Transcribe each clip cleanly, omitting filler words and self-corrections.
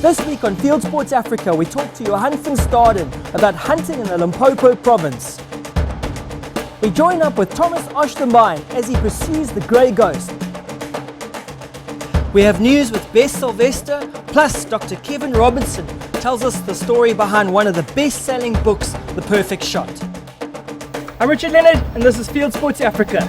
This week on Fieldsports Africa, we talk to Johan van Staden about hunting in the Limpopo province. We join up with Thomas Ochsenbein as he pursues the grey ghost. We have news with Beth Silvester, plus Dr Kevin Robertson tells us the story behind one of the best-selling books, The Perfect Shot. I'm Richard Leonard, and this is Fieldsports Africa.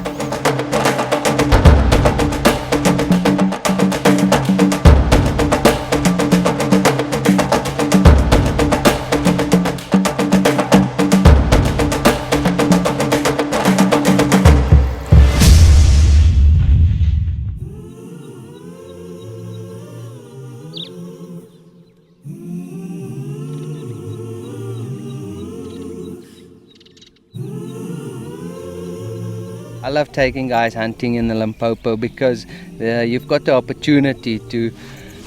I love taking guys hunting in the Limpopo because you've got the opportunity to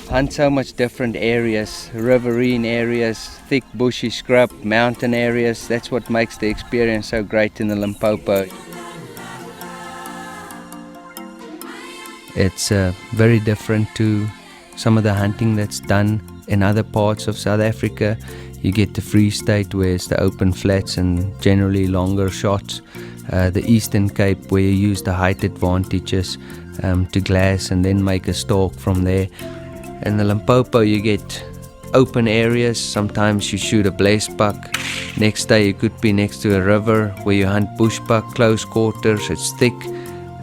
hunt so much different areas, riverine areas, thick bushy scrub, mountain areas. That's what makes the experience so great in the Limpopo. It's very different to some of the hunting that's done in other parts of South Africa. You get the Free State where it's the open flats and generally longer shots. The Eastern Cape where you use the height advantages to glass and then make a stalk from there. In the Limpopo you get open areas, sometimes you shoot a blaze buck. Next day you could be next to a river where you hunt bushbuck, close quarters, it's thick.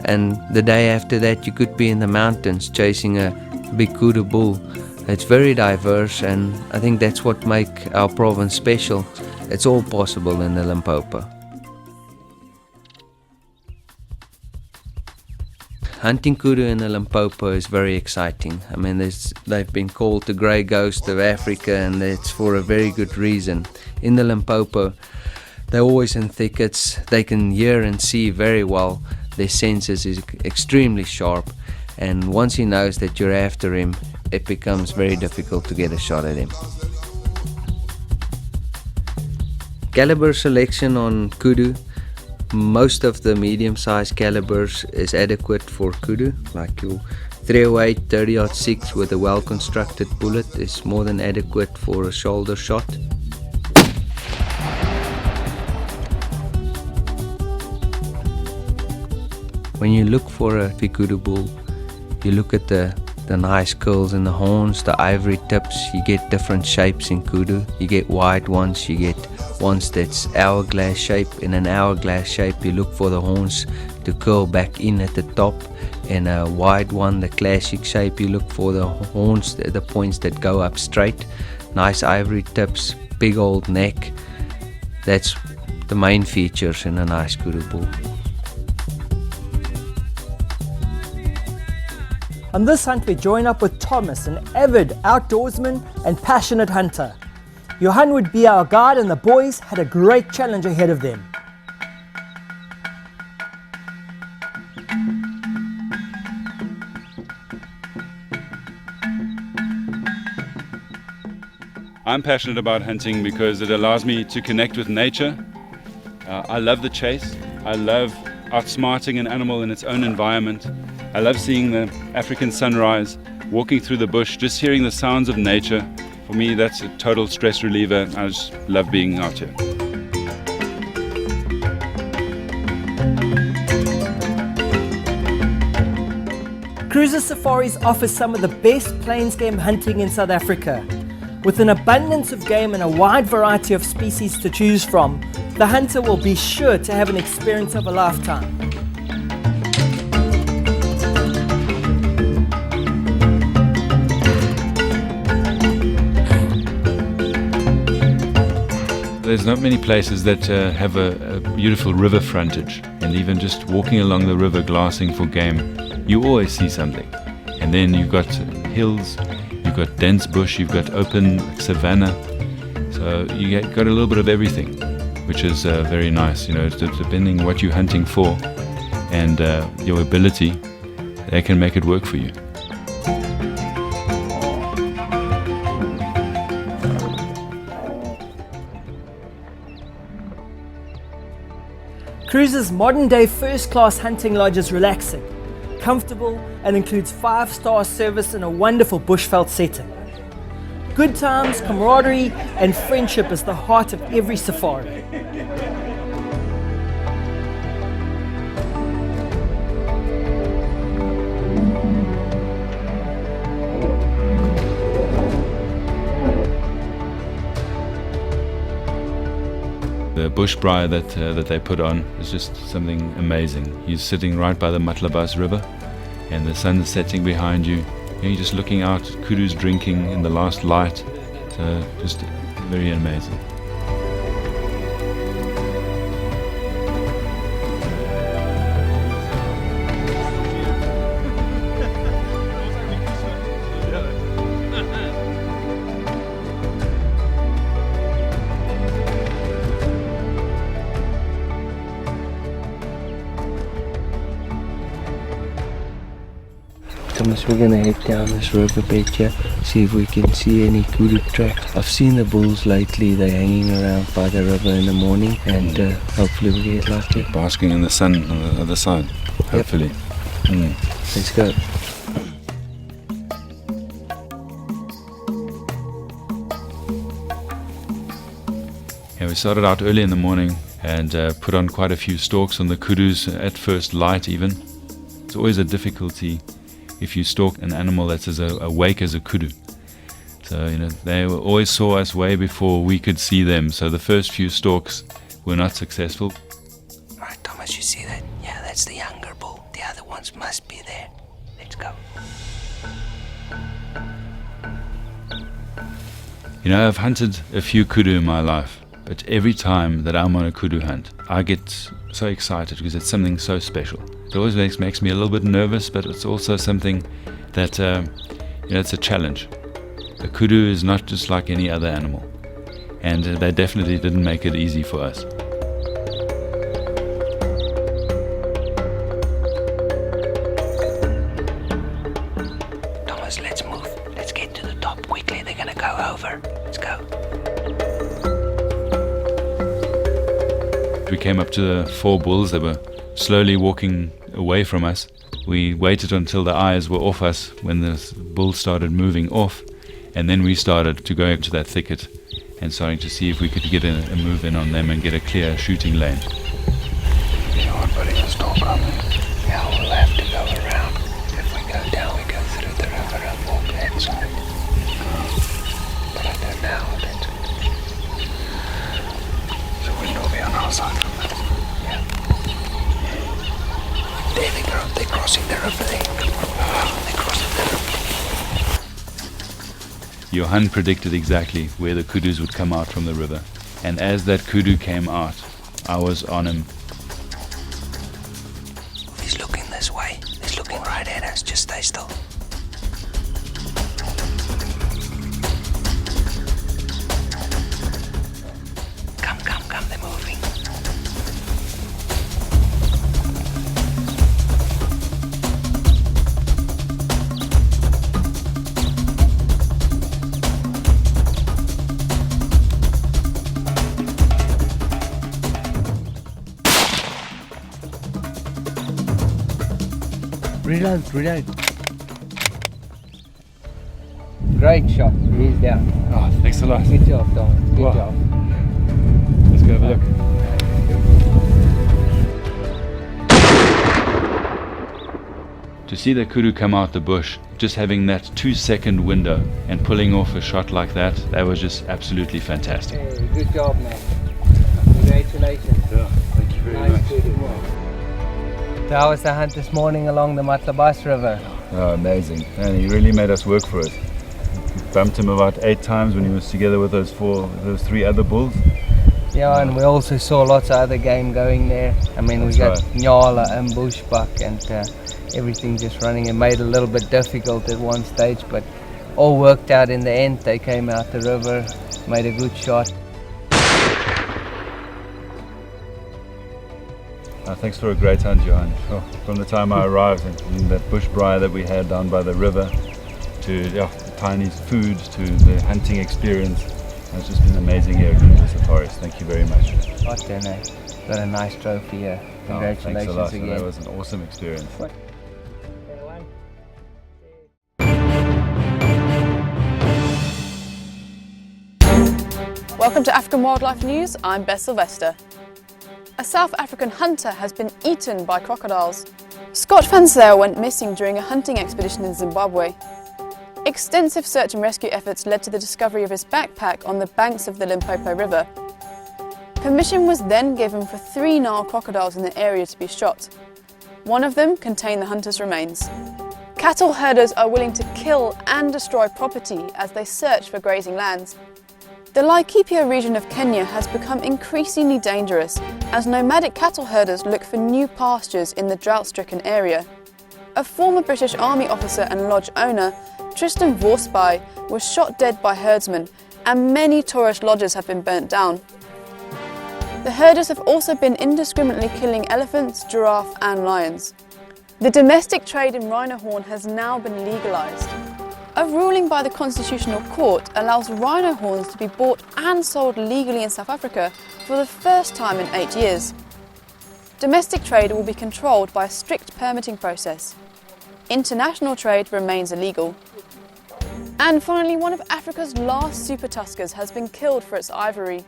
And the day after that you could be in the mountains chasing a big Kudu bull. It's very diverse, and I think that's what makes our province special. It's all possible in the Limpopo. Hunting kudu in the Limpopo is very exciting. I mean, they've been called the grey ghost of Africa, and it's for a very good reason. In the Limpopo, they're always in thickets. They can hear and see very well. Their senses is extremely sharp, and once he knows that you're after him, it becomes very difficult to get a shot at him. Caliber selection on kudu. Most of the medium-sized calibers is adequate for kudu, like your 308 30-06 with a well-constructed bullet is more than adequate for a shoulder shot. When you look for a big kudu bull, you look at the nice curls in the horns, the ivory tips. You get different shapes in kudu. You get wide ones, you get ones that's hourglass shape. In an hourglass shape you look for the horns to curl back in at the top. In a wide one, the classic shape, you look for the horns, the points that go up straight. Nice ivory tips, big old neck. That's the main features in a nice kudu bull. On this hunt we join up with Thomas, an avid outdoorsman and passionate hunter. Johan would be our guide, and the boys had a great challenge ahead of them. I'm passionate about hunting because it allows me to connect with nature. I love the chase. I love outsmarting an animal in its own environment. I love seeing the African sunrise, walking through the bush, just hearing the sounds of nature. For me, that's a total stress reliever. I just love being out here. Cruiser safaris offer some of the best plains game hunting in South Africa. With an abundance of game and a wide variety of species to choose from, the hunter will be sure to have an experience of a lifetime. There's not many places that have a beautiful river frontage, and even just walking along the river glassing for game, you always see something. And then you've got hills, you've got dense bush, you've got open savanna, so you got a little bit of everything, which is very nice. You know, depending what you're hunting for and your ability, they can make it work for you. Cruiser's modern-day first-class hunting lodge is relaxing, comfortable, and includes 5-star service in a wonderful bushveld setting. Good times, camaraderie and friendship is the heart of every safari. The bush braai that they put on is just something amazing. You're sitting right by the Matlabas River and the sun is setting behind you. You're just looking out, Kudu's drinking in the last light. So just very amazing. Thomas, we're going to head down this riverbed here, see if we can see any kudu tracks. I've seen the bulls lately, they're hanging around by the river in the morning, and hopefully we get lucky. Basking in the sun on the other side, hopefully. Yep. Let's go. Yeah, we started out early in the morning and put on quite a few stalks on the kudus at first light even. It's always a difficulty if you stalk an animal that's as awake as a kudu. So, they always saw us way before we could see them. So the first few stalks were not successful. Right, Thomas, you see that? Yeah, that's the younger bull. The other ones must be there. Let's go. I've hunted a few kudu in my life, but every time that I'm on a kudu hunt, I get so excited because it's something so special. It always makes me a little bit nervous, but it's also something that, it's a challenge. A kudu is not just like any other animal, and they definitely didn't make it easy for us. Thomas, let's move. Let's get to the top quickly. They're going to go over. Let's go. We came up to the 4 bulls that were slowly walking away from us. We waited until the eyes were off us when the bull started moving off, and then we started to go into that thicket and starting to see if we could get a move in on them and get a clear shooting lane. You aren't putting a stalk on them. Now we'll have to go around. If we go down, we go through the river and walk that side. But I don't know how that's good. So we'll be on our side from that. There they go. They're crossing the river there. They're crossing the river. Johan predicted exactly where the kudus would come out from the river, and as that kudu came out, I was on him. He's looking this way. He's looking right at us. Just stay still. Come. They're moving. Reload. Great shot. He's down. Oh, thanks a lot. Good job, Thomas. Good job. Let's go have a look. To see the kudu come out the bush, just having that 2-second window and pulling off a shot like that was just absolutely fantastic. Hey, good job, man. Congratulations. Yeah, thank you very much. How was the hunt this morning along the Matlabas River? Oh, amazing. And he really made us work for it. We bumped him about 8 times when he was together with those 3 other bulls. Yeah, and we also saw lots of other game going there. I mean, we got nyala and bushbuck and everything just running. It made it a little bit difficult at one stage, but all worked out in the end. They came out the river, made a good shot. Thanks for a great hunt, Johan. Oh, from the time I arrived in that bush braai that we had down by the river, to the tiny food, to the hunting experience, it's just been amazing here at Kudu Safaris. Thank you very much. Got a nice trophy here. Congratulations thanks a lot. again. That was an awesome experience. Welcome to African Wildlife News, I'm Beth Silvester. A South African hunter has been eaten by crocodiles. Scott Van Zyl went missing during a hunting expedition in Zimbabwe. Extensive search and rescue efforts led to the discovery of his backpack on the banks of the Limpopo River. Permission was then given for 3 Nile crocodiles in the area to be shot. One of them contained the hunter's remains. Cattle herders are willing to kill and destroy property as they search for grazing lands. The Laikipia region of Kenya has become increasingly dangerous as nomadic cattle herders look for new pastures in the drought-stricken area. A former British Army officer and lodge owner, Tristan Vorsby, was shot dead by herdsmen, and many tourist lodges have been burnt down. The herders have also been indiscriminately killing elephants, giraffe and lions. The domestic trade in rhino horn has now been legalised. A ruling by the Constitutional Court allows rhino horns to be bought and sold legally in South Africa for the first time in 8 years. Domestic trade will be controlled by a strict permitting process. International trade remains illegal. And finally, one of Africa's last super tuskers has been killed for its ivory.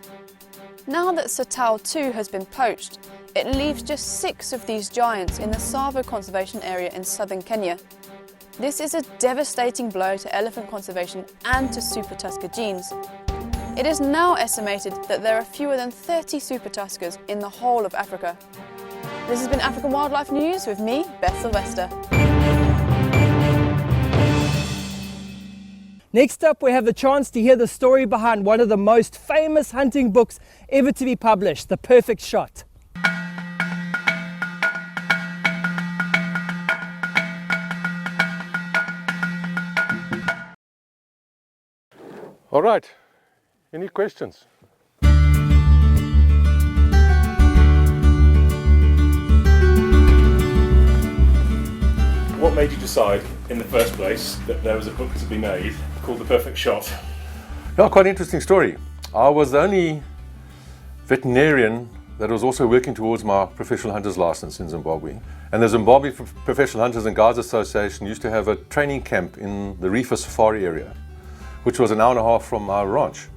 Now that Satao 2 has been poached, it leaves just 6 of these giants in the Tsavo Conservation Area in southern Kenya. This is a devastating blow to elephant conservation and to super tusker genes. It is now estimated that there are fewer than 30 super tuskers in the whole of Africa. This has been African Wildlife News with me, Beth Silvester. Next up, we have the chance to hear the story behind one of the most famous hunting books ever to be published, The Perfect Shot. All right, any questions? What made you decide in the first place that there was a book to be made called The Perfect Shot? Yeah, quite an interesting story. I was the only veterinarian that was also working towards my professional hunter's license in Zimbabwe. And the Zimbabwe Professional Hunters and Guides Association used to have a training camp in the Reefer Safari area, which was an hour and a half from our ranch.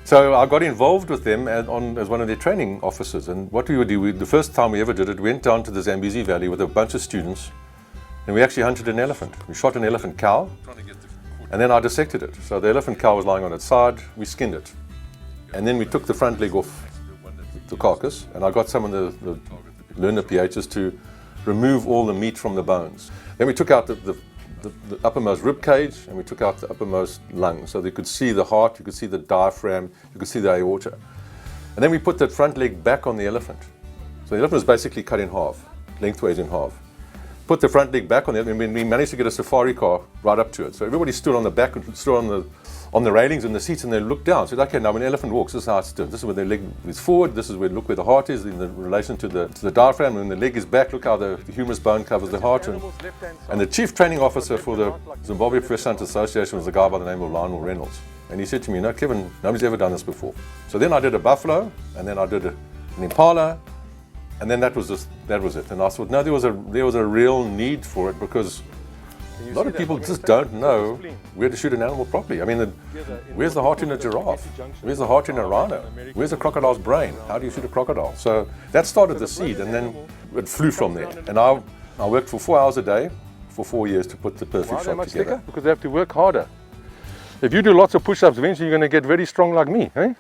So I got involved with them as one of their training officers. And what we would do, the first time we ever did it, we went down to the Zambezi Valley with a bunch of students, and we actually hunted an elephant. We shot an elephant cow, and then I dissected it. So the elephant cow was lying on its side, we skinned it. And then we took the front leg off the carcass, and I got some of the learner PHs to remove all the meat from the bones. Then we took out the uppermost rib cage, and we took out the uppermost lung, so they could see the heart, you could see the diaphragm, you could see the aorta. And then we put that front leg back on the elephant. So the elephant was basically cut in half, lengthways in half. Put the front leg back on it, and we managed to get a safari car right up to it. So everybody stood on the back, stood on the railings and the seats, and they looked down. Said, okay, now when an elephant walks, this is how it stood. This is where the leg is forward. This is where, look where the heart is in the relation to the diaphragm. When the leg is back, look how the humerus bone covers the heart. And the chief training officer for the Zimbabwe Professional Hunters Association was a guy by the name of Lionel Reynolds. And he said to me, no, Kevin, nobody's ever done this before. So then I did a buffalo, and then I did an impala, and then that was it. And I thought, no, there was a real need for it, because a lot of people just don't know where to shoot an animal properly. I mean, where's the heart in a giraffe? Where's the heart in a rhino? Where's a crocodile's brain? How do you shoot a crocodile? So that started the seed, and then it flew from there. And I worked for 4 hours a day for 4 years to put the perfect shot together. Because they have to work harder. If you do lots of push-ups, eventually you're going to get very strong like me, eh?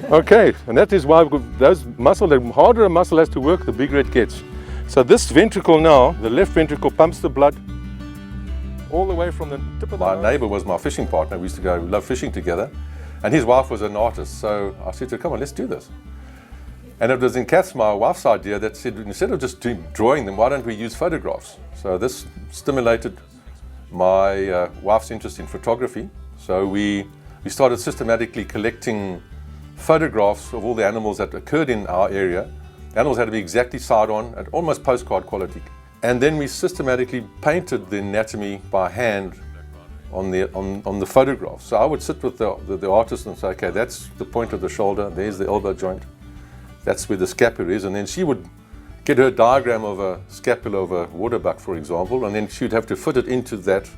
Okay, and that is why those muscle, the harder a muscle has to work, the bigger it gets. So this ventricle now, the left ventricle pumps the blood all the way from the tip of the nose. My neighbor was my fishing partner. We used to go love fishing together, and his wife was an artist. So I said to her, come on, let's do this. And it was in Kath, my wife's idea, that said, instead of just drawing them, why don't we use photographs? So this stimulated my wife's interest in photography. So we started systematically collecting photographs of all the animals that occurred in our area. The animals had to be exactly side on at almost postcard quality. And then we systematically painted the anatomy by hand on the photograph. So I would sit with the artist and say, okay, that's the point of the shoulder, there's the elbow joint, that's where the scapula is, and then she would get her diagram of a scapula of a waterbuck, for example, and then she'd have to fit it into that.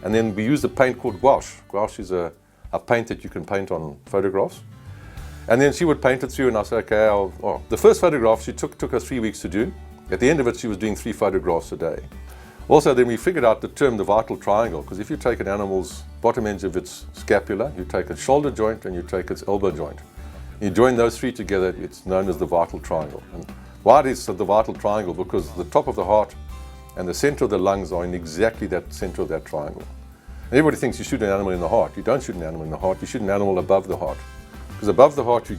And then we use a paint called gouache. Gouache is a a paint that you can paint on photographs. And then she would paint it through, and I said, okay, the first photograph she took her 3 weeks to do. At the end of it, she was doing 3 photographs a day. Also, then we figured out the term, the vital triangle, because if you take an animal's bottom edge of its scapula, you take its shoulder joint, and you take its elbow joint. You join those 3 together, it's known as the vital triangle. And why it is the vital triangle? Because the top of the heart and the center of the lungs are in exactly that center of that triangle. And everybody thinks you shoot an animal in the heart. You don't shoot an animal in the heart, you shoot an animal above the heart. Because above the heart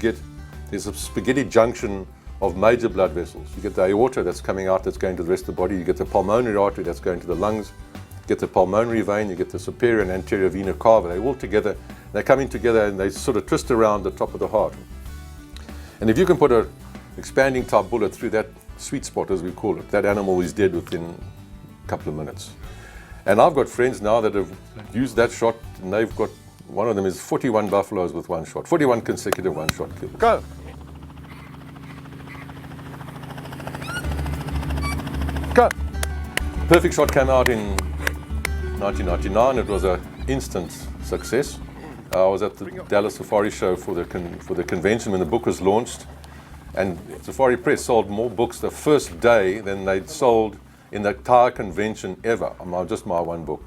there's a spaghetti junction of major blood vessels. You get the aorta that's coming out, that's going to the rest of the body. You get the pulmonary artery that's going to the lungs. You get the pulmonary vein, you get the superior and anterior vena cava. They're all together. They come in together and they sort of twist around the top of the heart. And if you can put an expanding type bullet through that sweet spot, as we call it, that animal is dead within a couple of minutes. And I've got friends now that have used that shot, and they've got, one of them is 41 buffaloes with 1 shot, 41 consecutive 1-shot kills. Go! Go! Perfect Shot came out in 1999. It was an instant success. I was at the Dallas Safari Show for the convention when the book was launched, and Safari Press sold more books the first day than they'd sold in the entire convention ever. Just my one book.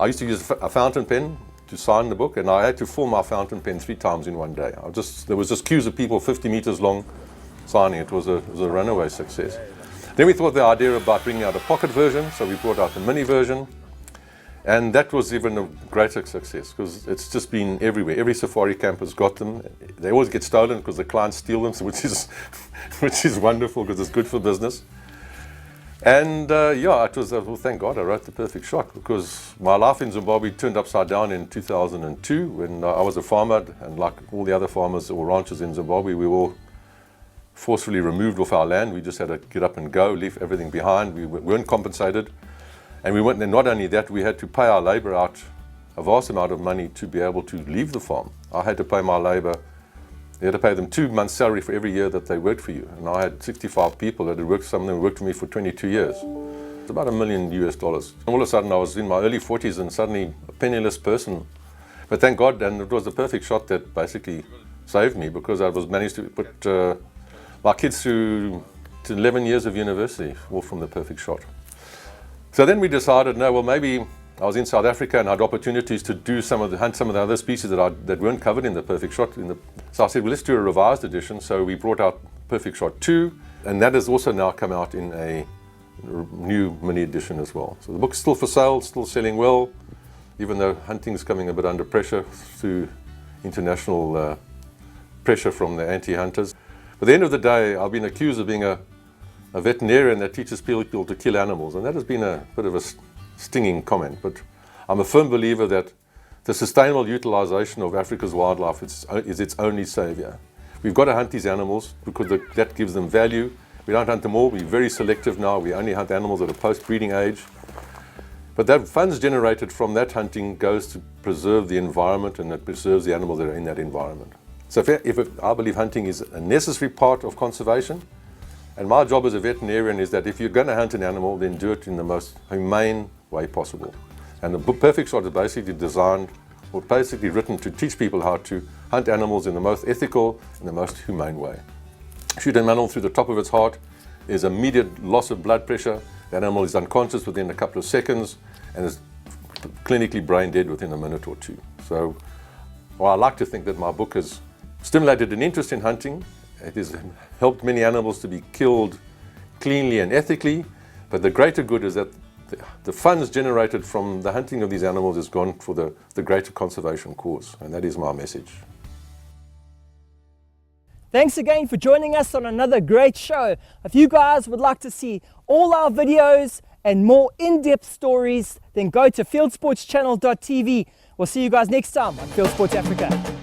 I used to use a fountain pen to sign the book, and I had to fill my fountain pen 3 times in one day. There was just queues of people 50 meters long signing. It was a runaway success. Then we thought the idea about bringing out a pocket version, so we brought out the mini version, and that was even a greater success because it's just been everywhere. Every safari camp has got them. They always get stolen because the clients steal them, which is wonderful because it's good for business. And it was, well, thank God I wrote The Perfect Shot, because my life in Zimbabwe turned upside down in 2002 when I was a farmer, and like all the other farmers or ranchers in Zimbabwe, we were all forcefully removed off our land. We just had to get up and go, leave everything behind. We weren't compensated. And we went, and not only that, we had to pay our labor out a vast amount of money to be able to leave the farm. I had to pay my labor. You had to pay them 2 months' salary for every year that they worked for you. And I had 65 people that had worked, some of them worked for me for 22 years. It's about $1 million US. And all of a sudden I was in my early 40s and suddenly a penniless person. But thank God, and it was the perfect shot that basically saved me, because I was managed to put my kids through to 11 years of university, all from the perfect shot. So then we decided, no, well, maybe I was in South Africa and I had opportunities to do hunt some of the other species that weren't covered in the perfect shot. So I said, well, let's do a revised edition. So we brought out Perfect Shot 2, and that has also now come out in a new mini edition as well. So the book's still for sale, still selling well, even though hunting's coming a bit under pressure through international pressure from the anti-hunters. At the end of the day, I've been accused of being a veterinarian that teaches people to kill animals, and that has been a bit of a stinging comment. But I'm a firm believer that the sustainable utilization of Africa's wildlife is its only savior. We've got to hunt these animals because that gives them value. We don't hunt them all. We're very selective now. We only hunt animals at a post-breeding age. But that funds generated from that hunting goes to preserve the environment, and it preserves the animals that are in that environment. So I believe hunting is a necessary part of conservation, and my job as a veterinarian is that if you're going to hunt an animal, then do it in the most humane way possible. And the Perfect Shot is basically designed, or basically written, to teach people how to hunt animals in the most ethical and the most humane way. Shoot an animal through the top of its heart, there's immediate loss of blood pressure, the animal is unconscious within a couple of seconds, and is clinically brain dead within a minute or 2. So, well, I like to think that my book has stimulated an interest in hunting. It has helped many animals to be killed cleanly and ethically, but the greater good is that the funds generated from the hunting of these animals has gone for the greater conservation cause, and that is my message. Thanks again for joining us on another great show. If you guys would like to see all our videos and more in-depth stories, then go to Fieldsports Channel.tv. We'll see you guys next time on Fieldsports Africa.